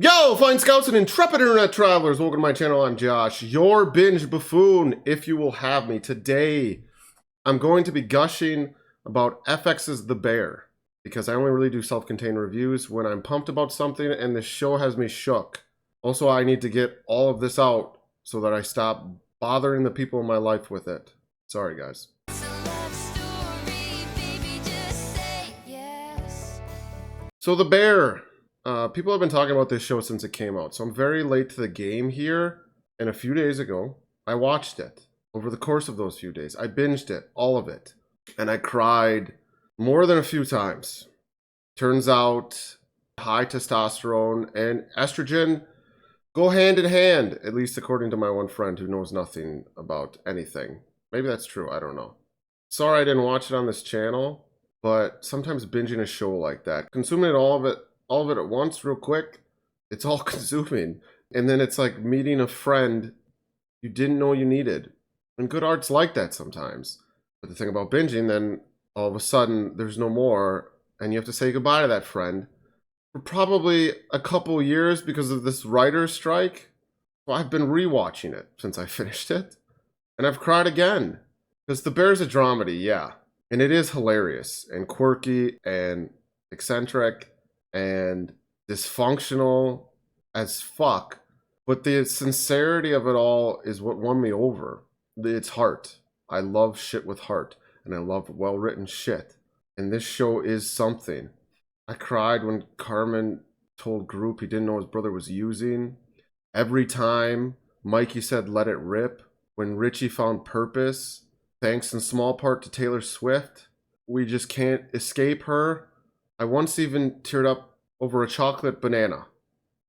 Yo, fine scouts and intrepid internet travelers, welcome to my channel. I'm Josh, your Binge Buffoon, if you will have me. Today, I'm going to be gushing about FX's The Bear, because I only really do self-contained reviews when I'm pumped about something and the show has me shook. Also, I need to get all of this out so that I stop bothering the people in my life with it. Sorry, guys. So The Bear. People have been talking about this show since it came out, so I'm very late to the game here. And a few days ago, I watched it. Over the course of those few days, I binged it, all of it. And I cried more than a few times. Turns out, high testosterone and estrogen go hand in hand, at least according to my one friend who knows nothing about anything. Maybe that's true, I don't know. Sorry I didn't watch it on this channel, but sometimes binging a show like that, consuming all of it at once real quick, it's all consuming. And then it's like meeting a friend you didn't know you needed. And good art's like that sometimes. But the thing about binging, then all of a sudden there's no more and you have to say goodbye to that friend for probably a couple years because of this writer's strike. So I've been rewatching it since I finished it. And I've cried again. Because The Bear's a dramedy, yeah. And it is hilarious and quirky and eccentric and dysfunctional as fuck, but the sincerity of it all is what won me over. It's heart. I love shit with heart, and I love well-written shit, and this show is something. I cried when Carmen told Group he didn't know his brother was using. Every time Mikey said let it rip, when Richie found purpose, thanks in small part to Taylor Swift, we just can't escape her. I once even teared up over a chocolate banana,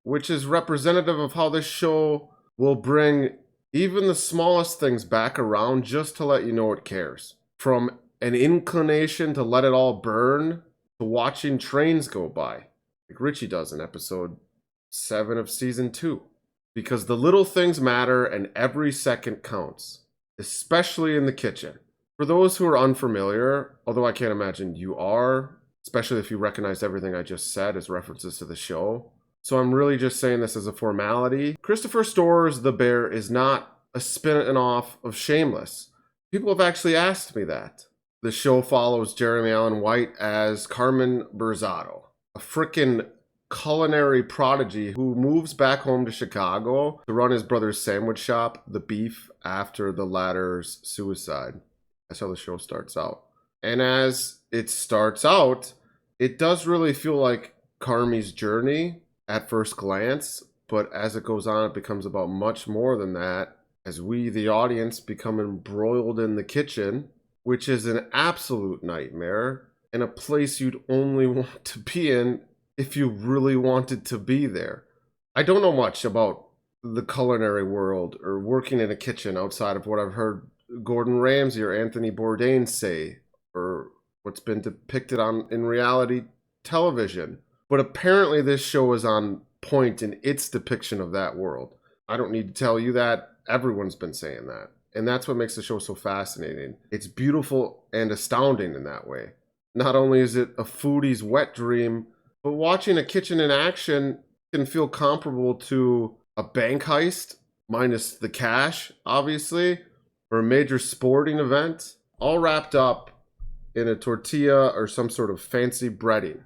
which is representative of how this show will bring even the smallest things back around just to let you know it cares. From an inclination to let it all burn to watching trains go by, like Richie does in episode 7 of season 2. Because the little things matter and every second counts, especially in the kitchen. For those who are unfamiliar, although I can't imagine you are, especially if you recognize everything I just said as references to the show. So I'm really just saying this as a formality. Christopher Store's The Bear is not a spin-off of Shameless. People have actually asked me that. The show follows Jeremy Allen White as Carmen Berzatto, a frickin' culinary prodigy who moves back home to Chicago to run his brother's sandwich shop, The Beef, after the latter's suicide. That's how the show starts out. And as it starts out, it does really feel like Carmi's journey at first glance, but as it goes on, it becomes about much more than that, as we, the audience, become embroiled in the kitchen, which is an absolute nightmare, and a place you'd only want to be in if you really wanted to be there. I don't know much about the culinary world or working in a kitchen outside of what I've heard Gordon Ramsay or Anthony Bourdain say, or what's been depicted in reality television. But apparently this show is on point in its depiction of that world. I don't need to tell you that. Everyone's been saying that. And that's what makes the show so fascinating. It's beautiful and astounding in that way. Not only is it a foodie's wet dream, but watching a kitchen in action can feel comparable to a bank heist, minus the cash, obviously, or a major sporting event, all wrapped up in a tortilla or some sort of fancy breading.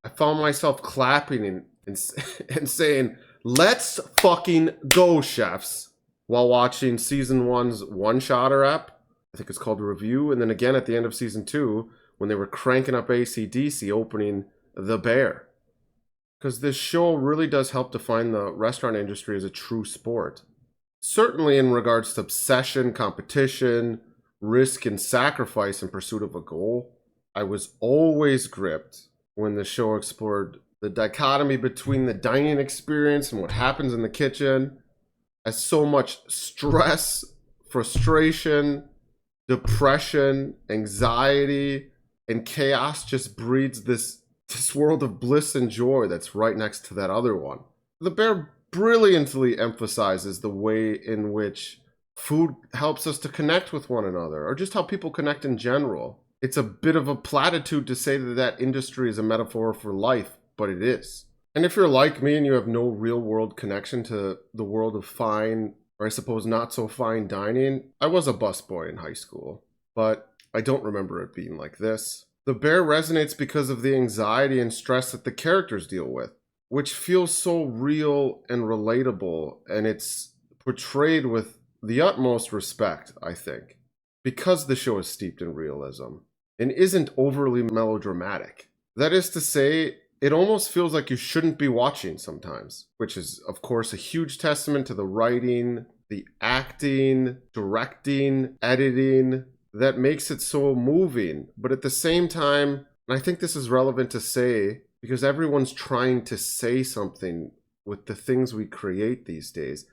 I found myself clapping and saying, let's fucking go, chefs, while watching season 1's one-shotter app. I think it's called Review. And then again at the end of season 2, when they were cranking up AC/DC opening The Bear. Because this show really does help define the restaurant industry as a true sport. Certainly in regards to obsession, competition, risk and sacrifice in pursuit of a goal. I was always gripped when the show explored the dichotomy between the dining experience and what happens in the kitchen, as so much stress, frustration, depression, anxiety, and chaos just breeds this world of bliss and joy that's right next to that other one. The Bear brilliantly emphasizes the way in which food helps us to connect with one another, or just how people connect in general. It's a bit of a platitude to say that that industry is a metaphor for life, but it is. And if you're like me and you have no real world connection to the world of fine, or I suppose not so fine dining, I was a busboy in high school, but I don't remember it being like this. The Bear resonates because of the anxiety and stress that the characters deal with, which feels so real and relatable, and it's portrayed with the utmost respect, I think, because the show is steeped in realism and isn't overly melodramatic. That is to say, it almost feels like you shouldn't be watching sometimes, which is, of course, a huge testament to the writing, the acting, directing, editing that makes it so moving. But at the same time, and I think this is relevant to say, because everyone's trying to say something with the things we create these days,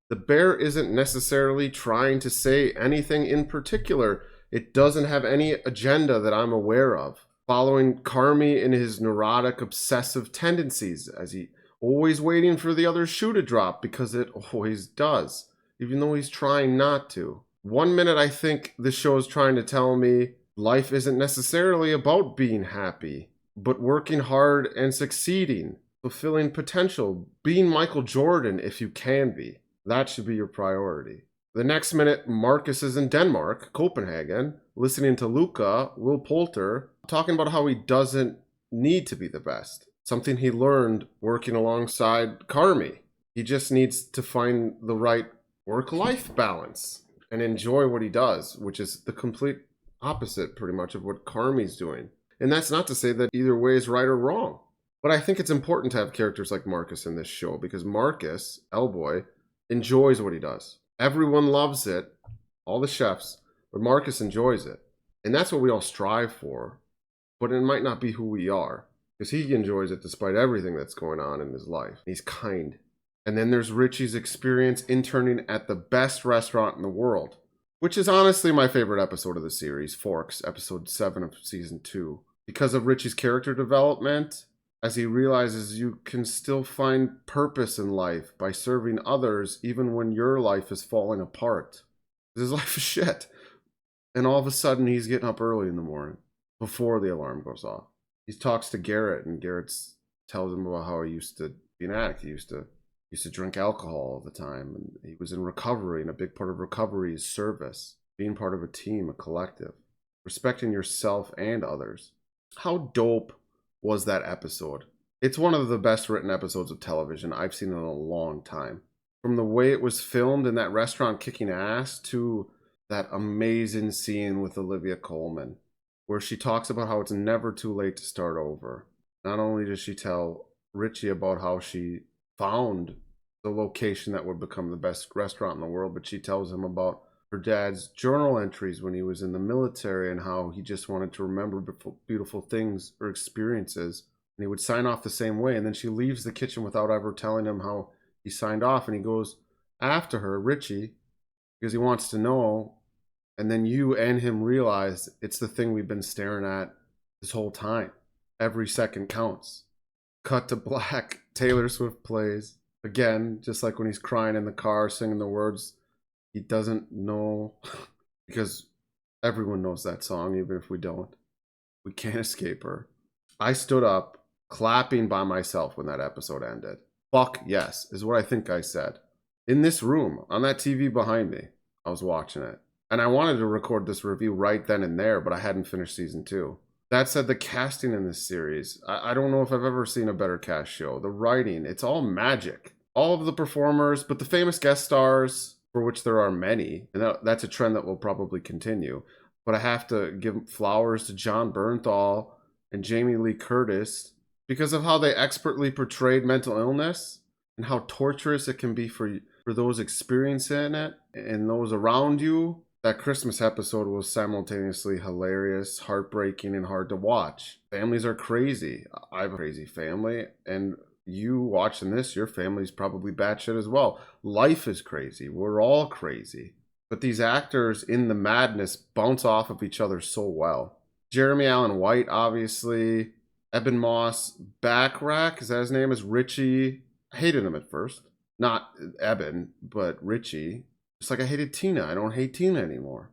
the Bear isn't necessarily trying to say anything in particular. It doesn't have any agenda that I'm aware of. Following Carmy in his neurotic, obsessive tendencies, as he always waiting for the other shoe to drop because it always does, even though he's trying not to. One minute I think this show is trying to tell me life isn't necessarily about being happy, but working hard and succeeding, fulfilling potential, being Michael Jordan if you can be. That should be your priority. The next minute, Marcus is in Denmark, Copenhagen, listening to Luca, Will Poulter, talking about how he doesn't need to be the best. Something he learned working alongside Carmy. He just needs to find the right work-life balance and enjoy what he does, which is the complete opposite, pretty much, of what Carmy's doing. And that's not to say that either way is right or wrong. But I think it's important to have characters like Marcus in this show, because Marcus, L-Boy, enjoys what he does. Everyone loves it, all the chefs, but Marcus enjoys it. And that's what we all strive for, but it might not be who we are, because he enjoys it despite everything that's going on in his life. He's kind. And then there's Richie's experience interning at the best restaurant in the world, which is honestly my favorite episode of the series, Forks, episode 7 of season 2. Because of Richie's character development, as he realizes you can still find purpose in life by serving others even when your life is falling apart. His life is shit. And all of a sudden he's getting up early in the morning before the alarm goes off. He talks to Garrett, and Garrett tells him about how he used to be an addict. He used to drink alcohol all the time, and he was in recovery, and a big part of recovery is service, being part of a team, a collective, respecting yourself and others. How dope was that episode? It's one of the best written episodes of television I've seen in a long time. From the way it was filmed in that restaurant kicking ass to that amazing scene with Olivia Colman, where she talks about how it's never too late to start over. Not only does she tell Richie about how she found the location that would become the best restaurant in the world, but she tells him about her dad's journal entries when he was in the military and how he just wanted to remember beautiful things or experiences, and he would sign off the same way. And then she leaves the kitchen without ever telling him how he signed off, and he goes after her, Richie, because he wants to know. And then you and him realize it's the thing we've been staring at this whole time. Every second counts. Cut to black. Taylor Swift plays again, just like when he's crying in the car singing the words he doesn't know, because everyone knows that song, even if we don't. We can't escape her. I stood up clapping by myself when that episode ended. Fuck yes, is what I think I said. In this room, on that TV behind me, I was watching it. And I wanted to record this review right then and there, but I hadn't finished season 2. That said, the casting in this series, I don't know if I've ever seen a better cast show. The writing, it's all magic. All of the performers, but the famous guest stars, for which there are many, and that's a trend that will probably continue. But I have to give flowers to John Bernthal and Jamie Lee Curtis because of how they expertly portrayed mental illness and how torturous it can be for those experiencing it and those around you. That Christmas episode was simultaneously hilarious, heartbreaking, and hard to watch. Families are crazy. I have a crazy family, and you watching this, your family's probably batshit as well. Life is crazy. We're all crazy. But these actors in the madness bounce off of each other so well. Jeremy Allen White, obviously. Ebon Moss-Bachrach, is that his name? Is Richie. I hated him at first. Not Ebon, but Richie. It's like I hated Tina. I don't hate Tina anymore.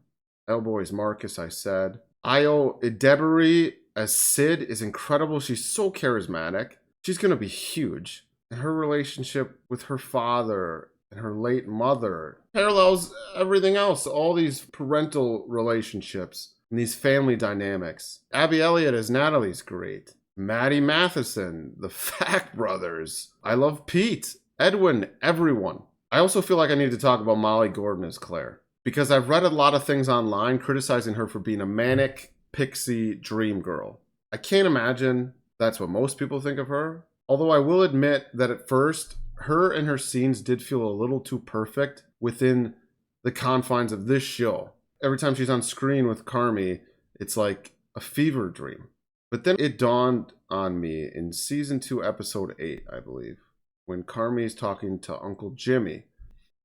L-Boy's Marcus, I said. Edebiri as Sid is incredible. She's so charismatic. she's going to be huge. And her relationship with her father and her late mother parallels everything else, all these parental relationships and these family dynamics. Abby Elliott as Natalie's great. Matty Matheson, the Fact Brothers. I love Pete, Edwin, everyone. I also feel like I need to talk about Molly Gordon as Claire, because I've read a lot of things online criticizing her for being a manic pixie dream girl. I can't imagine that's what most people think of her, although I will admit that at first, her and her scenes did feel a little too perfect within the confines of this show. Every time she's on screen with Carmy, it's like a fever dream. But then it dawned on me in season 2, episode 8, I believe, when Carmy is talking to Uncle Jimmy.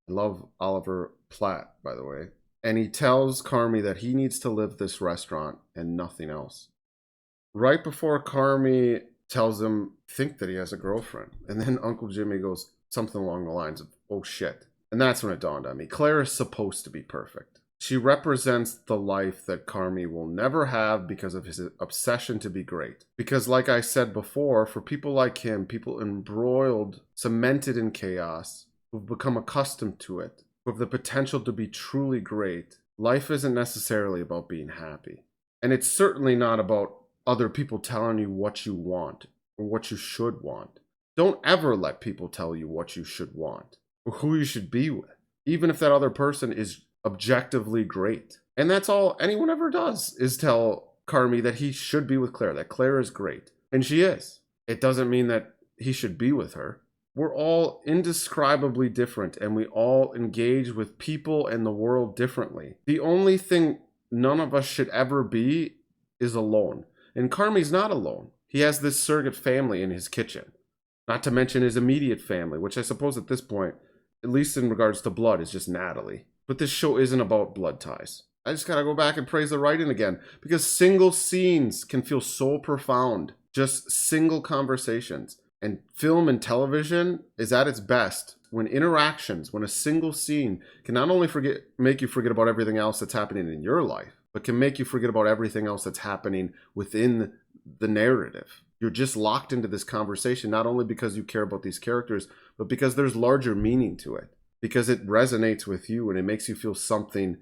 I love Oliver Platt, by the way. And he tells Carmy that he needs to live this restaurant and nothing else. Right before Carmy tells him, think that he has a girlfriend. And then Uncle Jimmy goes something along the lines of, oh shit. And that's when it dawned on me. Claire is supposed to be perfect. She represents the life that Carmy will never have because of his obsession to be great. Because like I said before, for people like him, people embroiled, cemented in chaos, who've become accustomed to it, who have the potential to be truly great, life isn't necessarily about being happy. And it's certainly not about other people telling you what you want or what you should want. Don't ever let people tell you what you should want or who you should be with, even if that other person is objectively great. And that's all anyone ever does, is tell Carmy that he should be with Claire, that Claire is great. And she is. It doesn't mean that he should be with her. We're all indescribably different, and we all engage with people and the world differently. The only thing none of us should ever be is alone. And Carmy's not alone. He has this surrogate family in his kitchen. Not to mention his immediate family, which I suppose at this point, at least in regards to blood, is just Natalie. But this show isn't about blood ties. I just gotta go back and praise the writing again, because single scenes can feel so profound. Just single conversations. And film and television is at its best when interactions, when a single scene can not only make you forget about everything else that's happening in your life, but can make you forget about everything else that's happening within the narrative. You're just locked into this conversation, not only because you care about these characters, but because there's larger meaning to it. Because it resonates with you and it makes you feel something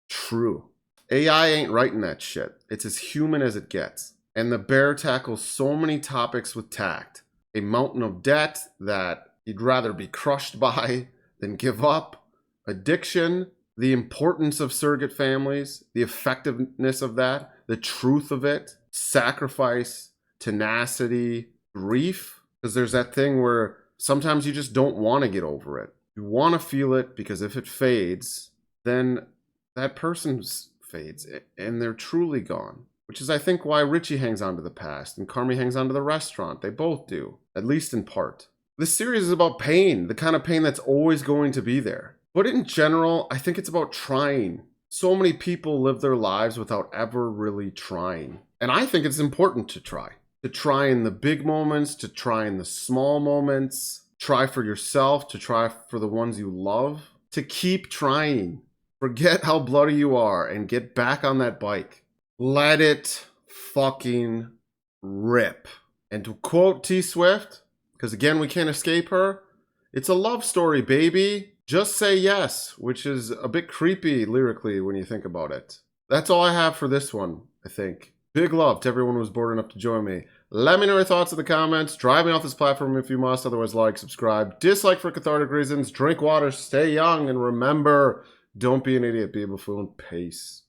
true. AI ain't writing that shit. It's as human as it gets. And The Bear tackles so many topics with tact. A mountain of debt that you'd rather be crushed by than give up. Addiction, the importance of surrogate families, the effectiveness of that, the truth of it, sacrifice, tenacity, grief. Because there's that thing where sometimes you just don't want to get over it. You want to feel it because if it fades, then that person fades and they're truly gone. Which is, I think, why Richie hangs on to the past and Carmy hangs on to the restaurant. They both do, at least in part. This series is about pain, the kind of pain that's always going to be there. But in general, I think it's about trying. So many people live their lives without ever really trying. And I think it's important to try. To try in the big moments, to try in the small moments. Try for yourself, to try for the ones you love, to keep trying. Forget how bloody you are and get back on that bike. Let it fucking rip. And to quote T Swift, because again, we can't escape her, it's a love story, baby. Just say yes, which is a bit creepy lyrically when you think about it. That's all I have for this one, I think. Big love to everyone who was bored enough to join me. Let me know your thoughts in the comments. Drive me off this platform if you must. Otherwise, like, subscribe, dislike for cathartic reasons. Drink water, stay young, and remember, don't be an idiot, be a buffoon. Peace.